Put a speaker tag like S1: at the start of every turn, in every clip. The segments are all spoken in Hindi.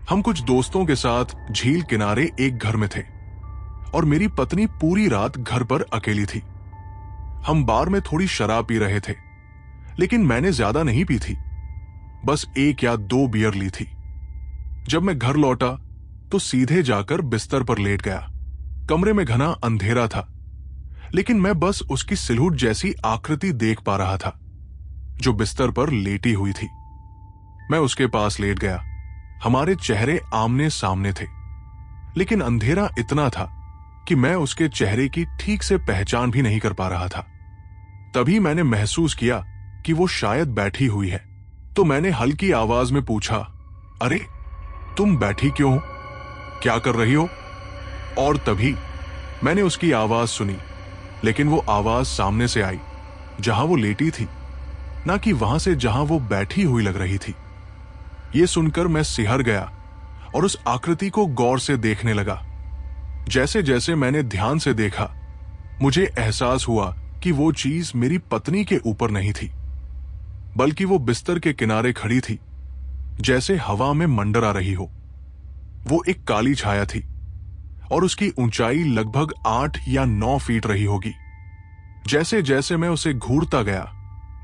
S1: हम कुछ दोस्तों के साथ झील किनारे एक घर में थे और मेरी पत्नी पूरी रात घर पर अकेली थी। हम बार में थोड़ी शराब पी रहे थे, लेकिन मैंने ज्यादा नहीं पी थी, बस 1 या 2 बियर ली थी। जब मैं घर लौटा तो सीधे जाकर बिस्तर पर लेट गया। कमरे में घना अंधेरा था, लेकिन मैं बस उसकी सिलहुट जैसी आकृति देख पा रहा था जो बिस्तर पर लेटी हुई थी। मैं उसके पास लेट गया। हमारे चेहरे आमने सामने थे, लेकिन अंधेरा इतना था कि मैं उसके चेहरे की ठीक से पहचान भी नहीं कर पा रहा था। तभी मैंने महसूस किया कि वो शायद बैठी हुई है, तो मैंने हल्की आवाज में पूछा, अरे तुम बैठी क्यों हो, क्या कर रही हो? और तभी मैंने उसकी आवाज सुनी, लेकिन वो आवाज सामने से आई, जहां वो लेटी थी, ना कि वहां से जहां वो बैठी हुई लग रही थी। ये सुनकर मैं सिहर गया और उस आकृति को गौर से देखने लगा। जैसे जैसे मैंने ध्यान से देखा, मुझे एहसास हुआ कि वो चीज मेरी पत्नी के ऊपर नहीं थी, बल्कि वो बिस्तर के किनारे खड़ी थी, जैसे हवा में मंडरा रही हो। वो एक काली छाया थी और उसकी ऊंचाई लगभग 8 या 9 फीट रही होगी। जैसे जैसे मैं उसे घूरता गया,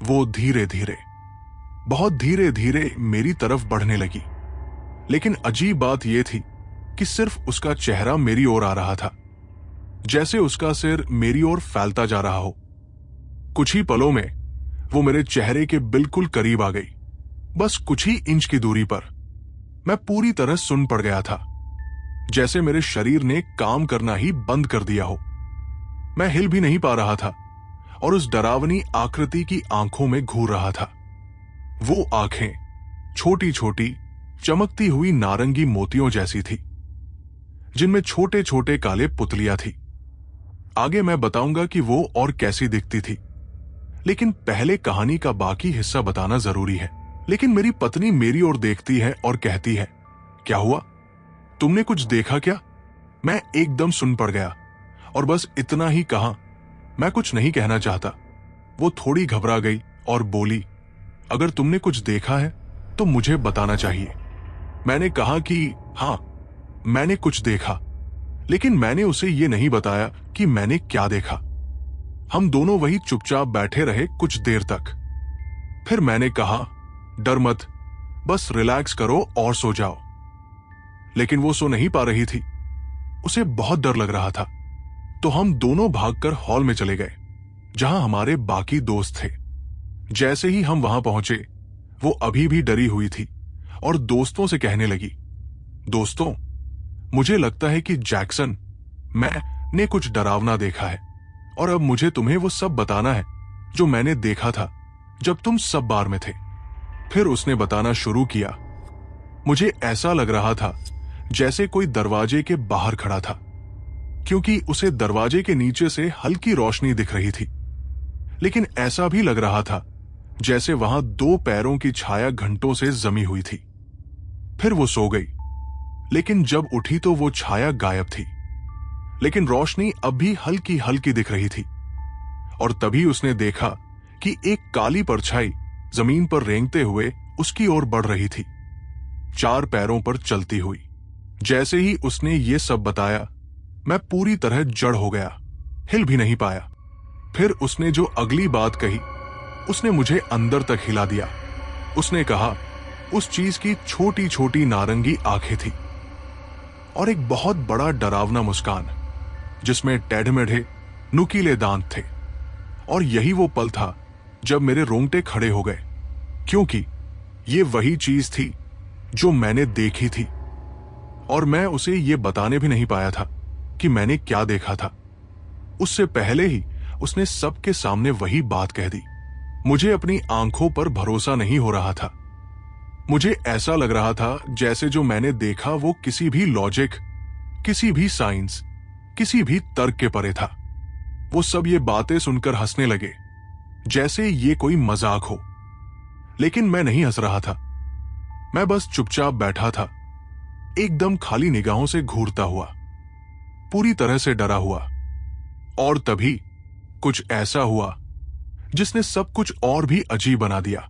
S1: वो धीरे धीरे, बहुत धीरे धीरे मेरी तरफ बढ़ने लगी। लेकिन अजीब बात यह थी कि सिर्फ उसका चेहरा मेरी ओर आ रहा था, जैसे उसका सिर मेरी ओर फैलता जा रहा हो। कुछ ही पलों में वो मेरे चेहरे के बिल्कुल करीब आ गई, बस कुछ ही इंच की दूरी पर। मैं पूरी तरह सुन पड़ गया था, जैसे मेरे शरीर ने काम करना ही बंद कर दिया हो। मैं हिल भी नहीं पा रहा था और उस डरावनी आकृति की आंखों में घूर रहा था। वो आंखें छोटी छोटी चमकती हुई नारंगी मोतियों जैसी थी, जिनमें छोटे छोटे काले पुतलियां थी। आगे मैं बताऊंगा कि वो और कैसी दिखती थी, लेकिन पहले कहानी का बाकी हिस्सा बताना जरूरी है। लेकिन मेरी पत्नी मेरी ओर देखती है और कहती है, क्या हुआ, तुमने कुछ देखा क्या? मैं एकदम सुन पड़ गया और बस इतना ही कहा, मैं कुछ नहीं कहना चाहता। वो थोड़ी घबरा गई और बोली, अगर तुमने कुछ देखा है तो मुझे बताना चाहिए। मैंने कहा कि हाँ, मैंने कुछ देखा, लेकिन मैंने उसे ये नहीं बताया कि मैंने क्या देखा। हम दोनों वही चुपचाप बैठे रहे कुछ देर तक। फिर मैंने कहा, डर मत, बस रिलैक्स करो और सो जाओ। लेकिन वो सो नहीं पा रही थी, उसे बहुत डर लग रहा था। तो हम दोनों भागकर हॉल में चले गए, जहां हमारे बाकी दोस्त थे। जैसे ही हम वहां पहुंचे, वो अभी भी डरी हुई थी और दोस्तों से कहने लगी, दोस्तों, मुझे लगता है कि जैक्सन, मैंने कुछ डरावना देखा है और अब मुझे तुम्हें वो सब बताना है जो मैंने देखा था जब तुम सब बार में थे। फिर उसने बताना शुरू किया। मुझे ऐसा लग रहा था जैसे कोई दरवाजे के बाहर खड़ा था, क्योंकि उसे दरवाजे के नीचे से हल्की रोशनी दिख रही थी। लेकिन ऐसा भी लग रहा था जैसे वहां 2 पैरों की छाया घंटों से जमी हुई थी। फिर वो सो गई, लेकिन जब उठी तो वो छाया गायब थी, लेकिन रोशनी अब भी हल्की हल्की दिख रही थी। और तभी उसने देखा कि एक काली परछाई जमीन पर रेंगते हुए उसकी ओर बढ़ रही थी, 4 पैरों पर चलती हुई। जैसे ही उसने ये सब बताया, मैं पूरी तरह जड़ हो गया, हिल भी नहीं पाया। फिर उसने जो अगली बात कही, उसने मुझे अंदर तक हिला दिया। उसने कहा, उस चीज की छोटी छोटी नारंगी आंखें थी और एक बहुत बड़ा डरावना मुस्कान, जिसमें टेढ़े मेढ़े नुकीले दांत थे। और यही वो पल था जब मेरे रोंगटे खड़े हो गए, क्योंकि ये वही चीज थी जो मैंने देखी थी और मैं उसे ये बताने भी नहीं पाया था कि मैंने क्या देखा था। उससे पहले ही उसने सबके सामने वही बात कह दी। मुझे अपनी आंखों पर भरोसा नहीं हो रहा था। मुझे ऐसा लग रहा था जैसे जो मैंने देखा वो किसी भी लॉजिक, किसी भी साइंस, किसी भी तर्क के परे था। वो सब ये बातें सुनकर हंसने लगे, जैसे ये कोई मजाक हो। लेकिन मैं नहीं हंस रहा था, मैं बस चुपचाप बैठा था, एकदम खाली निगाहों से घूरता हुआ, पूरी तरह से डरा हुआ। और तभी कुछ ऐसा हुआ जिसने सब कुछ और भी अजीब बना दिया।